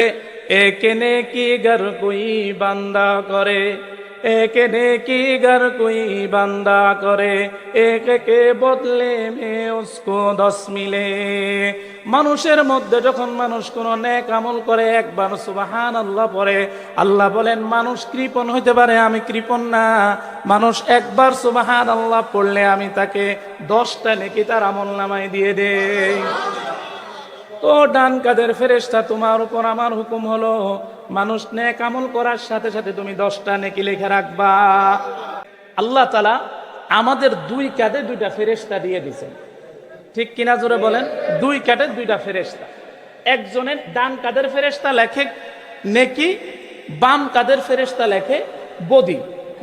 एक नेकी गर कोई बंदा करे, एक नेकी गर कोई बंदा करे, एक के बदले में उसको 10 मिले। মানুষের মধ্যে যখন মানুষ কোন নেক আমল করে একবার সুবহানাল্লাহ পড়ে, আল্লাহ বলেন মানুষ কৃপণ হইতে পারে, আমি কৃপণ না। মানুষ একবার সুবহানাল্লাহ পড়লে আমি তাকে 10টা নেকি তার আমলনামায় দিয়ে দেই। তো ডান কাদের ফেরেশতা, তোমার উপর আমার হুকুম হলো মানুষ নেক আমল করার সাথে সাথে তুমি 10টা নেকি লিখে রাখবা। আল্লাহ তাআলা আমাদের 2 কাঁধে 2টা ফেরেশতা দিয়ে দিয়েছেন, ঠিক কিনা জোরে বলেন? 2 কাঁধে 2টা ফেরেশতা। একজনের ডান কাদের ফেরেশতা লেখে নেকি, বাম কাদের ফেরেশতা লেখে বদি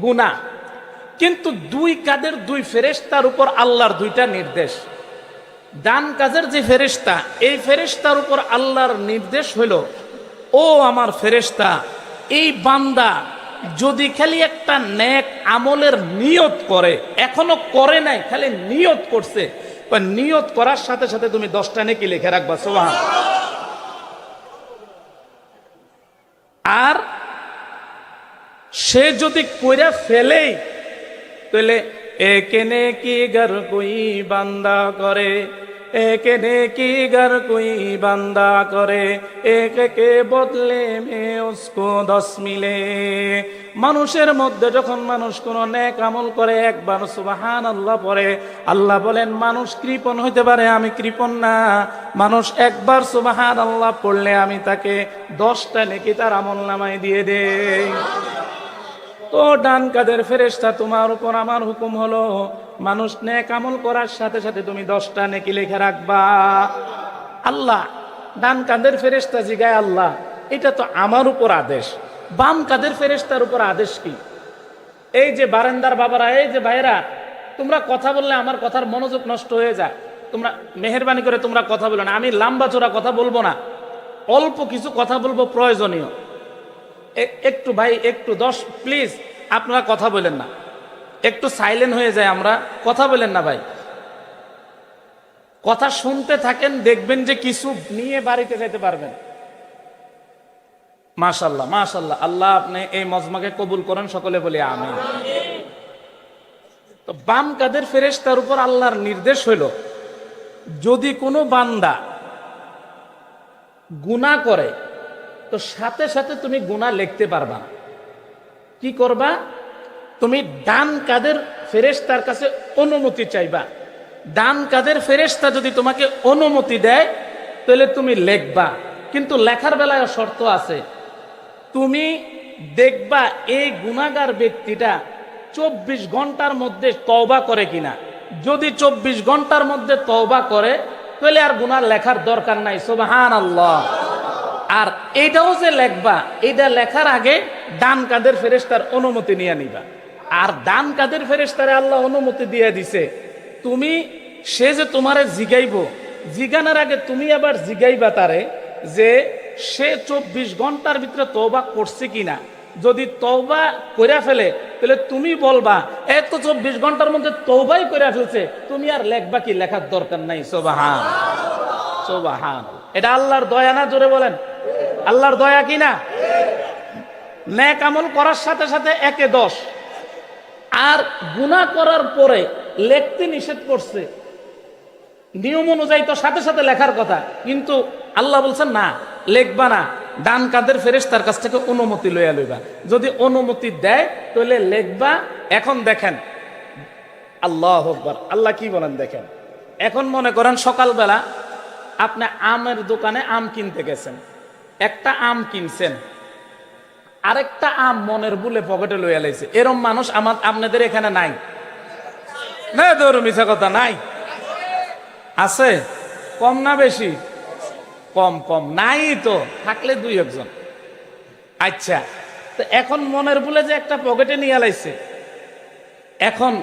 গুনাহ। কিন্তু 2 কাদের 2 ফেরেশতার উপর আল্লাহর 2টা নির্দেশ। ডান কাজের যে ফেরেশতা, এই ফেরেশতার উপর আল্লাহর নির্দেশ হলো, ও আমার ফেরেশতা, এই বান্দা যদি খালি একটা নেক আমলের নিয়ত করে, এখনো করে নাই, খালি নিয়ত করছে, নিয়ত করার সাথে সাথে তুমি 10টা নেকি লিখে রাখবা। সুবহানাল্লাহ। আর সে যদি কইরা ফেলেই, তাহলে एक नेकी गर कोई बंदा करे, एक नेकी गर कोई बंदा करे, एक के बदले में उसको 10 मिले। মানুষের মধ্যে যখন মানুষ কোন নেক আমল করে একবার সুবহানাল্লাহ পড়ে, আল্লাহ বলেন মানুষ কৃপণ হইতে পারে, আমি কৃপণ না। মানুষ একবার সুবহানাল্লাহ পড়লে আমি তাকে 10টা নেকি তার আমলনামায় দিয়ে দেই। তো ডান কাদের ফেরেশতা, তোমার উপর আমার হুকুম হলো মানুষ নেক আমল করার সাথে সাথে তুমি 10টা নেকি লিখে রাখবা। আল্লাহ ডান কাদের ফেরেশতা জিগায়, আল্লাহ এটা তো আমার উপর আদেশ, বাম কাদের ফেরেশতার উপর আদেশ কি? এই যে বারান্দার বাবারা, এই যে ভাইরা, তোমরা কথা বললে আমার কথার মনোযোগ নষ্ট হয়ে যায়। তোমরা মেহেরবানি করে তোমরা কথা বলো না, আমি লম্বা চোরা কথা বলবো না, অল্প কিছু কথা বলবো প্রয়োজনীয়। একটু ভাই, একটু 10 প্লিজ, আপনারা কথা বলেন না, একটু সাইলেন্ট হয়ে যায়, আমরা কথা বলেন না ভাই। কথা শুনতে থাকেন, দেখবেন যে কিছু নিয়ে বাড়িতে যেতে পারবেন। মাশাআল্লাহ মাশাআল্লাহ, আল্লাহ আপনি এই মজমাকে কবুল করেন, সকলে বলি আমিন। তো বাম কাদের ফেরেশতার উপর আল্লাহর নির্দেশ হলো, যদি কোনো বান্দা গুনাহ করে তো সাথে সাথে তুমি গুনাহ লিখতে পারবা না। কি করবা? তুমি ডান কাদের ফেরেশতার কাছে অনুমতি চাইবা। ডান কাদের ফেরেশতা যদি তোমাকে অনুমতি দেয় তাহলে তুমি লিখবা, কিন্তু লেখার বেলায় শর্ত আছে। তুমি দেখবা এই গুনাহগার ব্যক্তিটা 24 ঘন্টার মধ্যে তওবা করে কিনা। যদি 24 ঘন্টার মধ্যে তওবা করে তাহলে আর গুনাহ লেখার দরকার নাই। সুবহানাল্লাহ। আর এইটাও যে লেখবা, এইটা লেখার আগে ডান কাদের ফেরেশতার অনুমতি নিয়ে নিবা। আর ডান কাদের ফেরেশতারে আল্লাহ অনুমতি দিয়ে দিছে, তুমি সে যে তোমারে জিগাইব, জিগানোর আগে তুমি আবার জিগাইবা তারে যে সে 24 ঘন্টার ভিতরে তওবা করছে কিনা। যদি তওবা কইরা ফেলে তাহলে তুমি বলবা এত 24 ঘন্টার মধ্যে তওবাই কইরা ফেলছে, তুমি আর লেখবা কি, লেখার দরকার নাই। সুবহানাল্লাহ সুবহানাল্লাহ। এটা আল্লাহর দয়া না? জোরে বলেন, আল্লাহর দয়া কি না? নেক আমল করার সাথে সাথে 1 এ 10, আর গুনাহ করার পরে লিখতে নিষেধ করছে। নিয়ম অনুযায়ী তো সাথে সাথে লেখার কথা, কিন্তু আল্লাহ বলছেন না, লিখবা না, ডান কাদের ফেরেশতার কাছ থেকে অনুমতি লইয়া লইবা। যদি অনুমতি দেয় তাহলে লিখবা। এখন দেখেন আল্লাহু আকবার, আল্লাহ কি বলেন দেখেন। এখন মনে করেন সকালবেলা আপনি আমের দোকানে আম কিনতে গেছেন, একটা আম কিনছেন, আরেকটা আম মনের ভুলে পকেটে লইয়া লাইছে। এরকম মানুষ আপনাদের এখানে নাই না? তোর মিছা কথা নাই? আছে? কম না বেশি? কম কম। নাই তো, থাকলে 2-1 জন। আচ্ছা, তো এখন মনের ভুলে যে একটা পকেটে নিয়ে লাইছে, এখন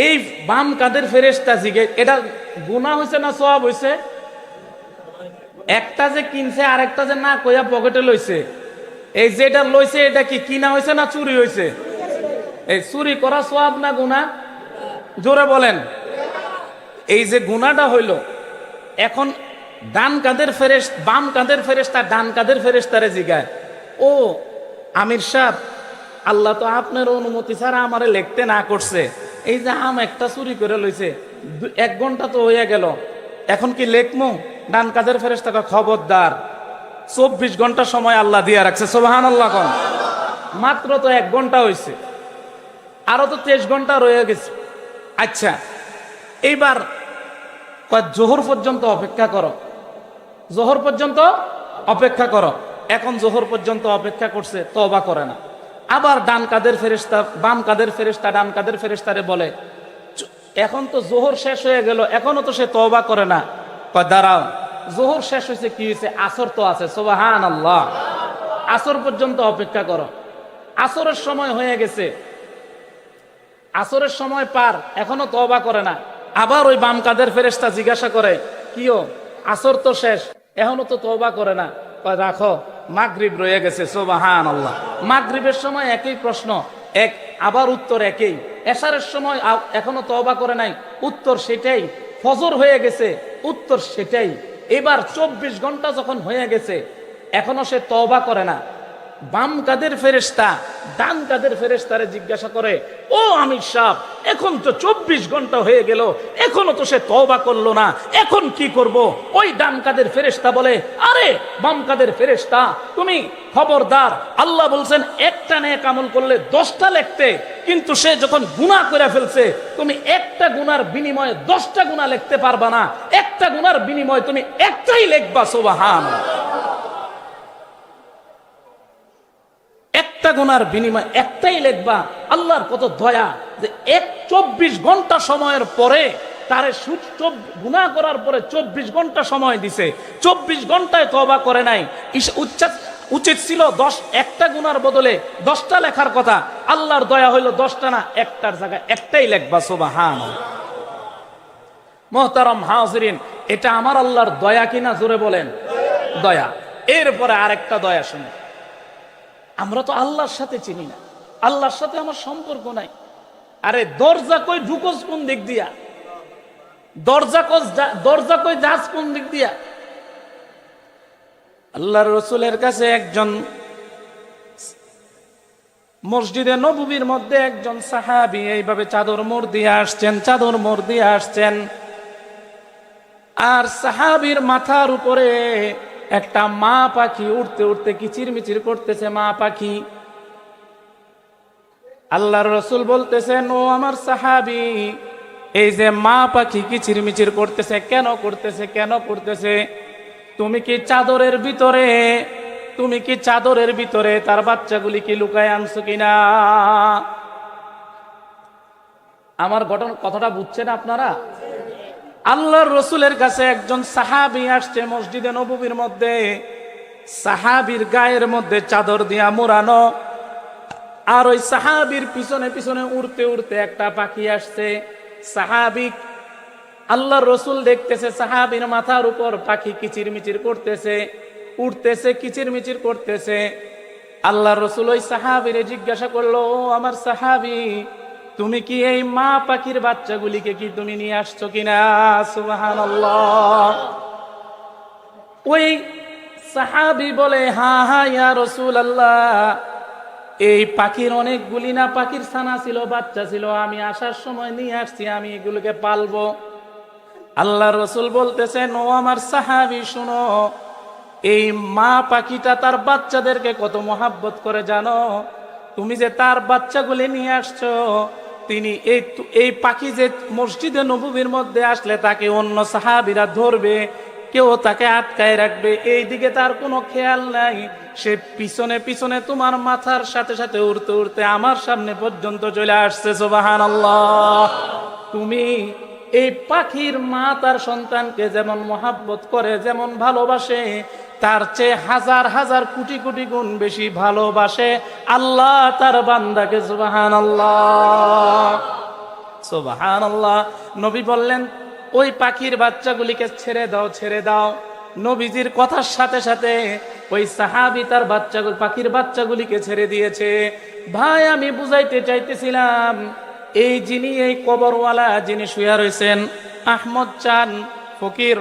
এই বাম কাদের ফেরেশতা জিগে এটা গুনাহ হইছে না সওয়াব হইছে? একটা যে কিনছে আর একটা যে না কইয়া পকেটে লইছে, এই যেটা লইছে এটা কি কিনা হইছে না চুরি হইছে? এই চুরি করা সওয়াব না গুনাহ? জোরে বলেন। এই যে গুনাহটা হইল, এখন ডান কাঁধের বাম কাঁধের ফেরেশতা ডান কাঁধের ফেরেশতারে জিগায়, ও আমির সাহেব, আল্লাহ তো আপনার অনুমতি ছাড়া আমারে লিখতে না করছে, এই যে আম একটা চুরি করে লইছে, 1 ঘন্টা তো হয়ে গেল, এখন কি লেখমু? ডান কাঁধের ফেরেশতা খবরদার, 24 ঘন্টা সময় আল্লাহ দিয়া রাখছে। সুবহানাল্লাহ কোন, মাত্র তো 1 ঘন্টা হয়েছে, আরো তো 23 ঘন্টা রয়ে গেছে। আচ্ছা, এইবার জোহর পর্যন্ত অপেক্ষা করো, জোহর পর্যন্ত অপেক্ষা করো। এখন জোহর পর্যন্ত অপেক্ষা করছে, তওবা করে না। আবার ডান কাঁধের ফেরেশতা বাম কাঁধের ফেরেশতা ডান কাঁধের ফেরেশতারে বলে, এখন তো জোহর শেষ হয়ে গেল, এখনো তো সে তওবা করে না। দাঁড়াও, জোহর শেষ হয়েছে, কি হয়েছে? আসর তো আছে। সুবহানাল্লাহ, আসর পর্যন্ত অপেক্ষা করো। আসরের সময় হয়ে গেছে, আসরের সময় পার, এখনো তওবা করে না। আবার ওই বাম কাঁধের ফেরেশতা জিজ্ঞাসা করে, কিও আসর তো শেষ, এখনো তো তওবা করে না। রাখো, মাগরিব রয়ে গেছে। সুবহানাল্লাহ, মাগরিবের সময় একই প্রশ্ন, আবার উত্তর একই। এশারের সময় এখনো তওবা করে নাই, উত্তর সেটাই। ফজর হয়ে গেছে, উত্তর সেটাই। এবার 24 ঘন্টা যখন হয়ে গেছে, এখনো সে তওবা করে না। বাম কাঁধের ফেরেশতা ডান কাঁধের ফেরেশতারে জিজ্ঞাসা করে, ও আমির সাহেব, এখন তো 24 ঘন্টা হয়ে গেল, এখনো তো সে তওবা করলো না, এখন কি করব? ওই ডান কাঁধের ফেরেশতা বলে, আরে বাম কাঁধের ফেরেশতা, তুমি খবরদার, আল্লাহ বলছেন একটা নেক আমল করলে 10টা লিখতে, কিন্তু সে যখন গুনাহ করে ফেলছে, তুমি একটা গুনার বিনিময়ে 10টা গুনাহ লিখতে পারবা না, একটা গুনার বিনিময়ে তুমি একটাই লিখবা। সুবহানাল্লাহ, একটা গুনার বিনিময় একটাই লিখবা। আল্লাহর কত দয়া যে 24 ঘন্টা সময়ের পরে তারে গুনাহ করার পরে 24 ঘন্টা সময় দিছে, 24 ঘন্টায় তওবা করে নাই। উচিত ছিল একটা গুনার বদলে 10টা লেখার কথা, আল্লাহর দয়া হইল 10টা না, একটার জায়গায় একটাই লিখবা। সুবহানাল্লাহ, মুহতারাম হাজিরিন, এটা আমার আল্লাহর দয়া কিনা? জোরে বলেন, দয়া। এরপরে আরেকটা দয়া শুনে, আমরা তো আল্লাহর সাথে চিনি না, আল্লাহর সাথে আমার সম্পর্ক নাই। আরে দরজা কই ঢুকোস কোন দিক দিয়া? দরজা কই যাস কোন দিক দিয়া? আল্লাহর রাসূলের কাছে একজন মসজিদে নববীর মধ্যে একজন সাহাবী এইভাবে চাদর মোড় দিয়ে আসছেন, আর সাহাবীর মাথার উপরে একটা মা পাখি উড়তে উড়তে কিচিরমিচির করতেছে। মা পাখি, আল্লাহর রাসূল বলতেছেন, ও আমার সাহাবী, এই যে মা পাখি কিচিরমিচির করতেছে, কেন করতেছে? তুমি কি চাদরের ভিতরে তার বাচ্চাগুলি কি লুকায় আনছো কিনা? আমার কথাটা বুঝছেন আপনারা? আল্লাহর রাসূলের কাছে একজন সাহাবী আসছে মসজিদে নববীর মধ্যে, সাহাবীর গায়ের মধ্যে চাদর দিয়া মোড়ানো, আর ওই সাহাবীর পিছনে পিছনে উড়তে উড়তে একটা পাখি আসছে। সাহাবী, আল্লাহর রাসূল দেখতেছে সাহাবীর মাথার উপর পাখি কিচিরমিচির করতেছে, উড়তেছে, কিচিরমিচির করতেছে। আল্লাহর রাসূল ওই সাহাবীরে জিজ্ঞাসা করলো, ও আমার সাহাবী, তুমি কি এই মা পাখির বাচ্চাগুলিকে কি তুমি নিয়ে আসছো কিনা? সুবহানাল্লাহ। ওই সাহাবী বলে, হ্যাঁ হ্যাঁ ইয়া রাসূলুল্লাহ, এই পাখির অনেকগুলি না পাখির ছানা ছিল, বাচ্চা ছিল, আমি আসার সময় নিয়ে আসছি, আমি এগুলোকে পালবো। আল্লাহর রাসূল বলতেছেন, ও আমার সাহাবী শুনো, এই মা পাখিটা তার বাচ্চাদেরকে কত মহাব্বত করে জানো? তুমি যে তার বাচ্চাগুলি নিয়ে আসছো, তিনি এই পাখি যে মসজিদে নববীর মধ্যে আসলে তাকে অন্য সাহাবীরা ধরবে, কেউ তাকে আটকায় রাখবে, এই দিকে তার কোনো খেয়াল নাই। সে পিছনে পিছনে তোমার মাথার সাথে সাথে উড়তে উড়তে আমার সামনে পর্যন্ত চলে আসছে। সুবহানাল্লাহ। তুমি এই পাখির মা তার সন্তানকে যেমন মহাব্বত করে, যেমন ভালোবাসে, তার চেয়ে হাজার হাজার কোটি কোটি গুণ বেশি ভালোবাসে আল্লাহ তার বান্দাকে। সুবহানাল্লাহ, সুবহানাল্লাহ। নবী বললেন, ওই পাখির বাচ্চাগুলিকে ছেড়ে দাও। নবীজির কথার সাথে সাথে ওই সাহাবী তার পাখির বাচ্চাগুলিকে ছেড়ে দিয়েছে। ভাই, আমি বুঝাইতে চাইতেছিলাম, এই কবরওয়ালা যিনি শুয়ে রয়েছেন, আহমদ চান ফকির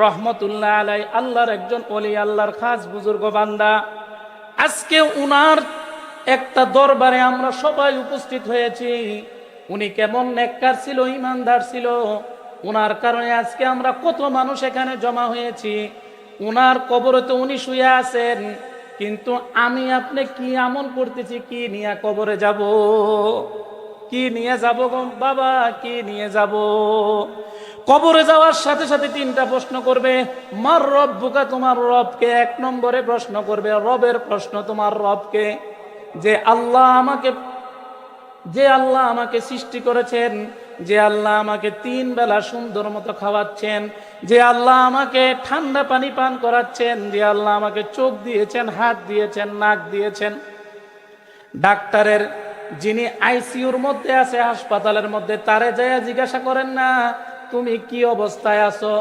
রহমতুল্লাহ আলাই, আল্লাহর একজন ওলি, আল্লাহর খাস বুজুর্গ বান্দা। আজকে উনার একটা দরবারে আমরা সবাই উপস্থিত হয়েছি। উনি কেমন নেককার ছিল, ইমানদার ছিল, উনার কারণে আজকে আমরা কত মানুষ এখানে জমা হয়েছি। উনার কবরে তো উনি শুয়ে আছেন, কিন্তু আমি আপনি কি আমল করতেছি, কি নিয়ে কবরে যাব, কি নিয়ে যাব গো বাবা, কি নিয়ে যাব? কবরে যাওয়ার সাথে সাথে তিনটা প্রশ্ন করবে। মার রব্বুকা, তোমার রবকে। এক নম্বরে প্রশ্ন করবে, রবের প্রশ্ন, তোমার রবকে। যে আল্লাহ আমাকে সৃষ্টি করেছেন, যে আল্লাহ আমাকে 3 বেলা সুন্দর মতো খাওয়াচ্ছেন, যে আল্লাহ আমাকে ঠান্ডা পানি পান করাচ্ছেন, যে আল্লাহ আমাকে চোখ দিয়েছেন, হাত দিয়েছেন, নাক দিয়েছেন। ডাক্তারের যিনি আইসিইউর মধ্যে আছে, হাসপাতালের মধ্যে, তারে যায় জিজ্ঞাসা করেন না তুমি কি অবস্থায় আছো,